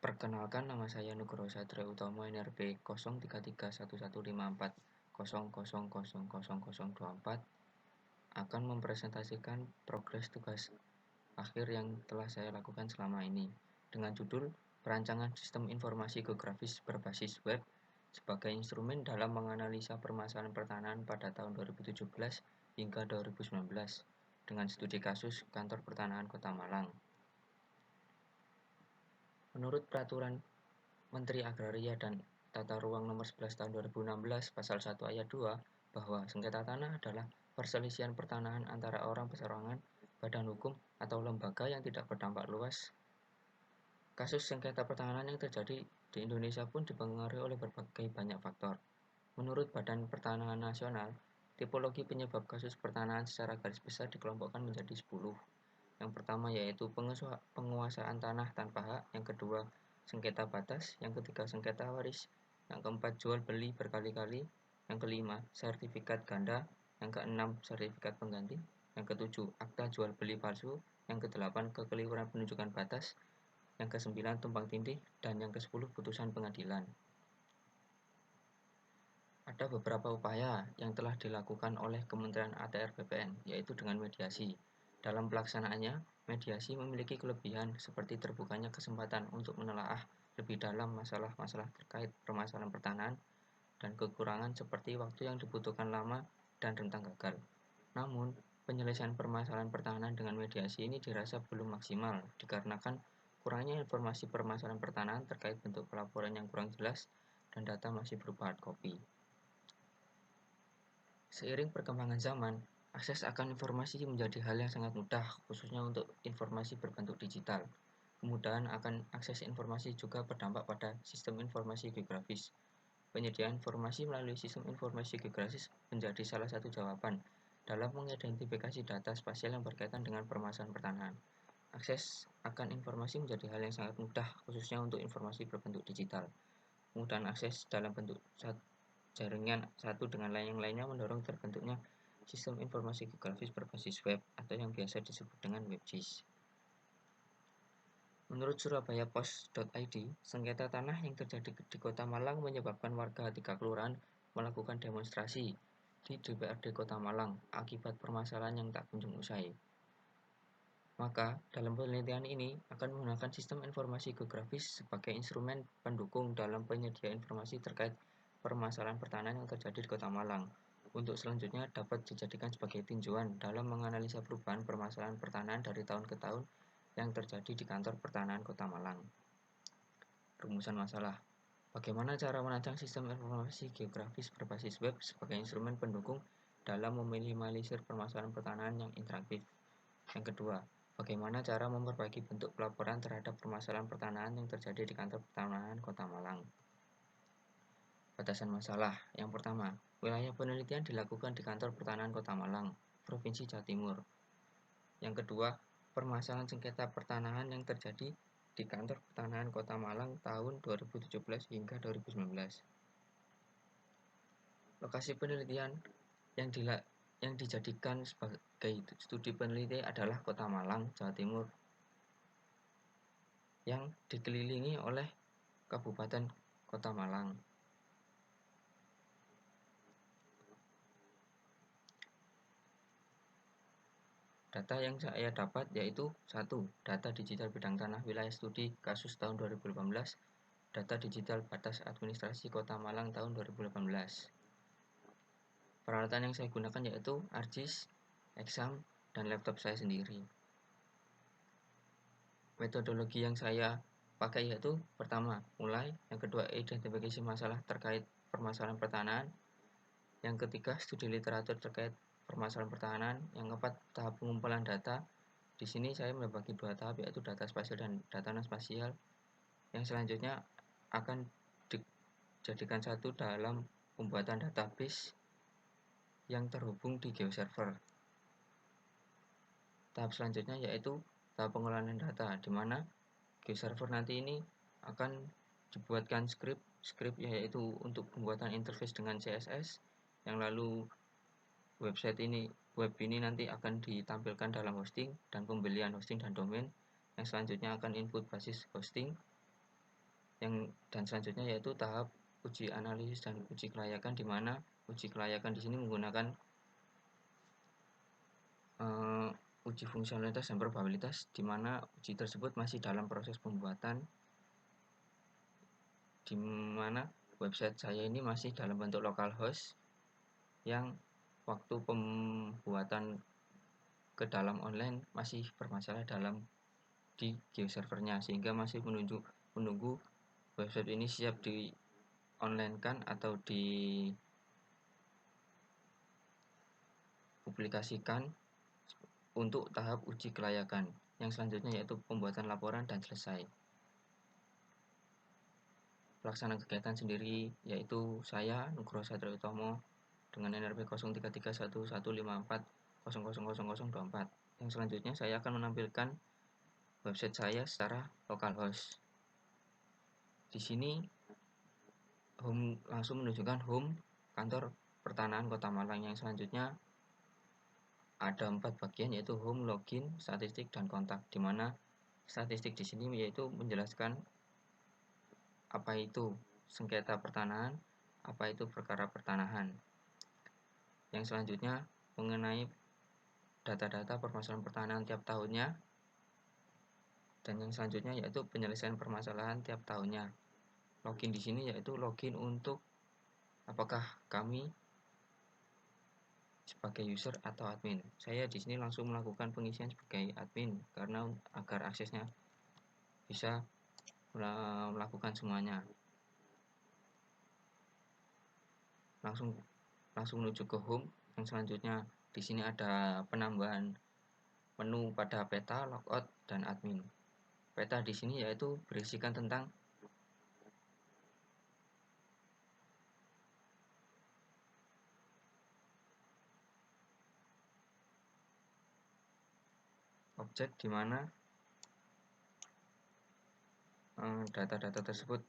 Perkenalkan, nama saya Nugroho Satrio Utomo, NRP 03131540000024, akan mempresentasikan progres tugas akhir yang telah saya lakukan selama ini, dengan judul Perancangan Sistem Informasi Geografis Berbasis Web sebagai instrumen dalam menganalisa permasalahan pertanahan pada tahun 2017 hingga 2019, dengan studi kasus Kantor Pertanahan Kota Malang. Menurut Peraturan Menteri Agraria dan Tata Ruang Nomor 11 Tahun 2016 Pasal 1 Ayat 2 bahwa sengketa tanah adalah perselisihan pertanahan antara orang perseorangan, badan hukum, atau lembaga yang tidak berdampak luas. Kasus sengketa pertanahan yang terjadi di Indonesia pun dipengaruhi oleh berbagai banyak faktor. Menurut Badan Pertanahan Nasional, tipologi penyebab kasus pertanahan secara garis besar dikelompokkan menjadi 10. Yang pertama yaitu penguasaan tanah tanpa hak, yang kedua sengketa batas, yang ketiga sengketa waris, yang keempat jual beli berkali-kali, yang kelima sertifikat ganda, yang keenam sertifikat pengganti, yang ketujuh akta jual beli palsu, yang kedelapan kekeliruan penunjukan batas, yang kesembilan tumpang tindih, dan yang kesepuluh putusan pengadilan. Ada beberapa upaya yang telah dilakukan oleh Kementerian ATR BPN, yaitu dengan mediasi. Dalam pelaksanaannya, mediasi memiliki kelebihan seperti terbukanya kesempatan untuk menelaah lebih dalam masalah-masalah terkait permasalahan pertanahan, dan kekurangan seperti waktu yang dibutuhkan lama dan rentan gagal. Namun, penyelesaian permasalahan pertanahan dengan mediasi ini dirasa belum maksimal dikarenakan kurangnya informasi permasalahan pertanahan terkait bentuk pelaporan yang kurang jelas dan data masih berupa hard copy. Seiring perkembangan zaman, akses akan informasi menjadi hal yang sangat mudah, khususnya untuk informasi berbentuk digital. Kemudahan akan akses informasi juga berdampak pada sistem informasi geografis. Penyediaan informasi melalui sistem informasi geografis menjadi salah satu jawaban dalam mengidentifikasi data spasial yang berkaitan dengan permasalahan pertanahan. Akses akan informasi menjadi hal yang sangat mudah, khususnya untuk informasi berbentuk digital. Kemudahan akses dalam bentuk jaringan satu dengan yang lainnya mendorong terbentuknya sistem informasi geografis berbasis web atau yang biasa disebut dengan WebGIS. Menurut surabayapost.id, sengketa tanah yang terjadi di Kota Malang menyebabkan warga 3 kelurahan melakukan demonstrasi di DPRD Kota Malang akibat permasalahan yang tak kunjung usai. Maka, dalam penelitian ini akan menggunakan sistem informasi geografis sebagai instrumen pendukung dalam penyediaan informasi terkait permasalahan pertanahan yang terjadi di Kota Malang. Untuk selanjutnya dapat dijadikan sebagai tinjauan dalam menganalisa perubahan permasalahan pertanahan dari tahun ke tahun yang terjadi di Kantor Pertanahan Kota Malang. Rumusan masalah. Bagaimana cara merancang sistem informasi geografis berbasis web sebagai instrumen pendukung dalam meminimalisir permasalahan pertanahan yang interaktif? Yang kedua, bagaimana cara memperbaiki bentuk pelaporan terhadap permasalahan pertanahan yang terjadi di Kantor Pertanahan Kota Malang? Batasan masalah. Yang pertama, wilayah penelitian dilakukan di Kantor Pertanahan Kota Malang, Provinsi Jawa Timur. Yang kedua, permasalahan sengketa pertanahan yang terjadi di Kantor Pertanahan Kota Malang tahun 2017 hingga 2019. Lokasi penelitian yang dijadikan sebagai studi peneliti adalah Kota Malang, Jawa Timur, yang dikelilingi oleh Kabupaten Kota Malang. Data yang saya dapat yaitu 1. Data digital bidang tanah wilayah studi kasus tahun 2018, data digital batas administrasi Kota Malang tahun 2018. Peralatan yang saya gunakan yaitu ArcGIS, Exam, dan laptop saya sendiri. Metodologi yang saya pakai yaitu pertama, mulai, yang kedua, identifikasi masalah terkait permasalahan pertanahan, yang ketiga, studi literatur terkait permasalahan pertanahan, yang keempat, tahap pengumpulan data. Di sini saya membagi 2 tahap yaitu data spasial dan data non-spasial, yang selanjutnya akan dijadikan satu dalam pembuatan database yang terhubung di GeoServer. Tahap selanjutnya yaitu tahap pengolahan data, di mana GeoServer nanti ini akan dibuatkan skrip yaitu untuk pembuatan interface dengan CSS, yang lalu web ini nanti akan ditampilkan dalam hosting dan pembelian hosting dan domain, yang selanjutnya akan input basis hosting, Dan selanjutnya yaitu tahap uji analisis dan uji kelayakan, di mana uji kelayakan di sini menggunakan uji fungsionalitas dan probabilitas, di mana uji tersebut masih dalam proses pembuatan, di mana website saya ini masih dalam bentuk localhost yang waktu pembuatan ke dalam online masih bermasalah di geoservernya, sehingga masih menunggu website ini siap di online kan atau dipublikasikan untuk tahap uji kelayakan yang selanjutnya, yaitu pembuatan laporan dan selesai. Pelaksana kegiatan sendiri yaitu saya, Nugroho Satrio Utomo, dengan NRP 03311540000024. Yang selanjutnya saya akan menampilkan website saya secara localhost. Di sini langsung menunjukkan home kantor pertanahan Kota Malang. Yang selanjutnya ada 4 bagian, yaitu home, login, statistik, dan kontak, di mana statistik di sini yaitu menjelaskan apa itu sengketa pertanahan, apa itu perkara pertanahan. Yang selanjutnya mengenai data-data permasalahan pertanahan tiap tahunnya, dan yang selanjutnya yaitu penyelesaian permasalahan tiap tahunnya. Login di sini yaitu login untuk apakah kami sebagai user atau admin. Saya di sini langsung melakukan pengisian sebagai admin karena agar aksesnya bisa melakukan semuanya. Langsung menuju ke home. Yang selanjutnya di sini ada penambahan menu pada peta, logout, dan admin. Peta di sini yaitu berisikan tentang objek di mana data-data tersebut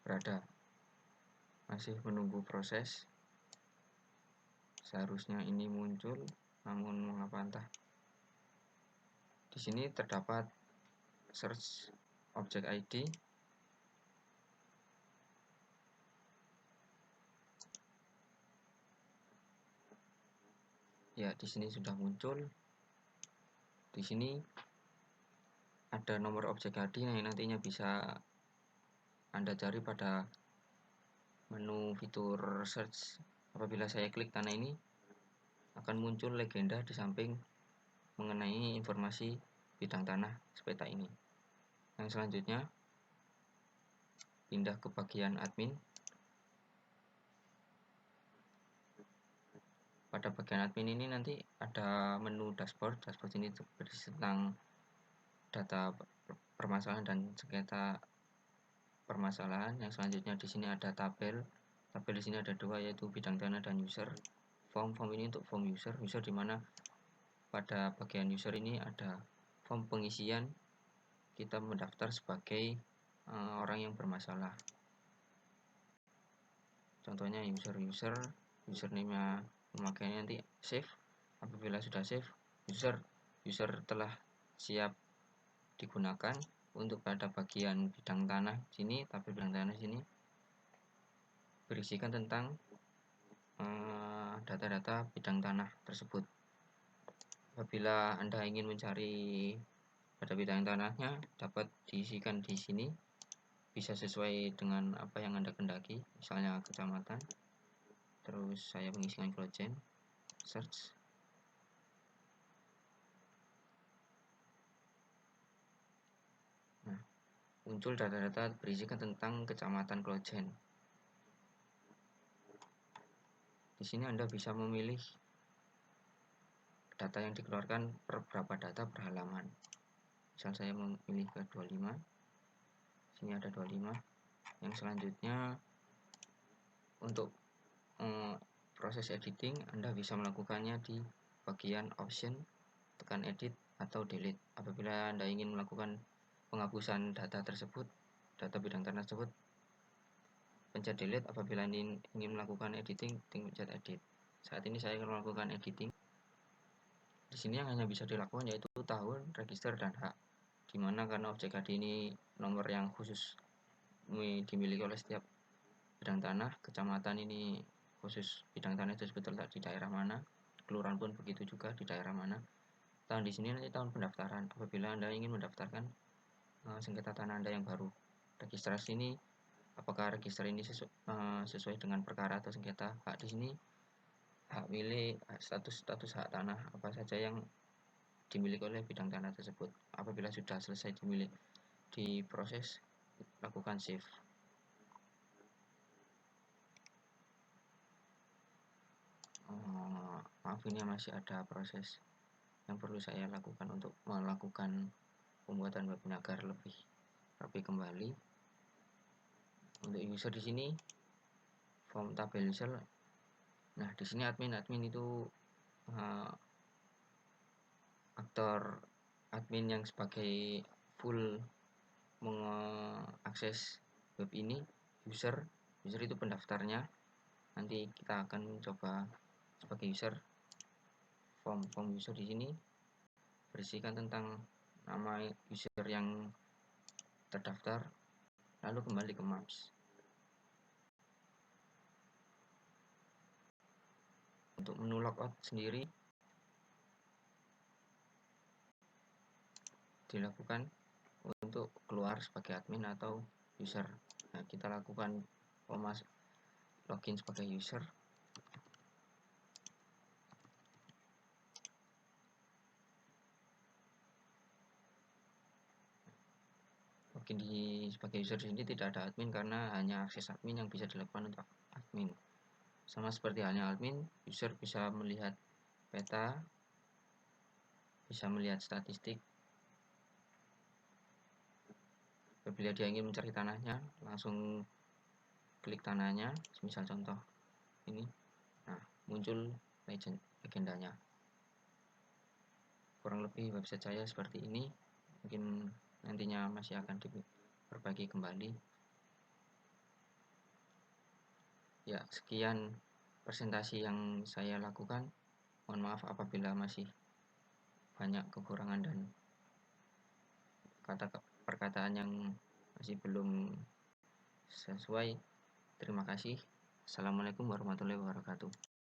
berada. Masih menunggu proses. Seharusnya ini muncul, namun mengapa entah. Di sini terdapat search object ID. Ya, di sini sudah muncul. Di sini ada nomor objek ID yang nantinya bisa Anda cari pada menu fitur search. Apabila saya klik tanah ini, akan muncul legenda di samping mengenai informasi bidang tanah sepeta ini. Yang selanjutnya pindah ke bagian admin. Pada bagian admin ini nanti ada menu dashboard. Dashboard ini berisi tentang data permasalahan dan sengketa permasalahan. Yang selanjutnya di sini ada tabel. Tabel di sini ada 2, yaitu bidang tanah dan user. Form ini untuk form user di mana pada bagian user ini ada form pengisian kita mendaftar sebagai orang yang bermasalah. Contohnya username-nya memakainya nanti save. Apabila sudah save, user telah siap digunakan. Untuk pada bagian bidang tanah sini, tabel bidang tanah sini berisikan tentang data-data bidang tanah tersebut. Apabila Anda ingin mencari pada bidang tanahnya, dapat diisikan di sini, bisa sesuai dengan apa yang Anda kendaki, misalnya kecamatan. Terus saya mengisikan Klojen, search. Nah, muncul data-data berisikan tentang kecamatan Klojen. Di sini Anda bisa memilih data yang dikeluarkan per berapa data per halaman. Misal saya memilih ke 25. Sini ada 25. Yang selanjutnya untuk proses editing, Anda bisa melakukannya di bagian option, tekan edit atau delete. Apabila Anda ingin melakukan penghapusan data tersebut, data bidang tanah tersebut, pencet delete. Apabila ingin melakukan editing, pencet edit. Saat ini saya akan melakukan editing. Di sini yang hanya bisa dilakukan yaitu tahun, register, dan hak. dimana karena objek HD ini nomor yang khusus dimiliki oleh setiap bidang tanah, kecamatan ini khusus bidang tanah tersebut terletak di daerah mana, kelurahan pun begitu juga di daerah mana. Tahun di sini nanti tahun pendaftaran. Apabila Anda ingin mendaftarkan sengketa tanah Anda yang baru, registrasi ini apakah register ini sesuai dengan perkara atau sengketa. Hak di sini hak milik, status hak tanah apa saja yang dimiliki oleh bidang tanah tersebut. Apabila sudah selesai diproses, lakukan save. Maaf, ini masih ada proses yang perlu saya lakukan untuk melakukan pembuatan web ini agar lebih rapi kembali. Untuk user di sini form tabel user. Nah, di sini admin itu aktor admin yang sebagai full mengakses web ini. User itu pendaftarnya. Nanti kita akan coba sebagai user. Form user di sini berisikan tentang nama user yang terdaftar, lalu kembali ke maps. Untuk menu logout sendiri dilakukan untuk keluar sebagai admin atau user. Nah, kita lakukan login sebagai user. Login sebagai user di sini tidak ada admin karena hanya akses admin yang bisa dilakukan untuk admin. Sama seperti halnya admin, user bisa melihat peta, bisa melihat statistik. Apabila dia ingin mencari tanahnya, langsung klik tanahnya, misal contoh ini. Nah, muncul legendanya. Kurang lebih website saya seperti ini. Mungkin nantinya masih akan diperbaiki kembali. Ya, sekian presentasi yang saya lakukan. Mohon maaf apabila masih banyak kekurangan dan perkataan yang masih belum sesuai. Terima kasih. Assalamualaikum warahmatullahi wabarakatuh.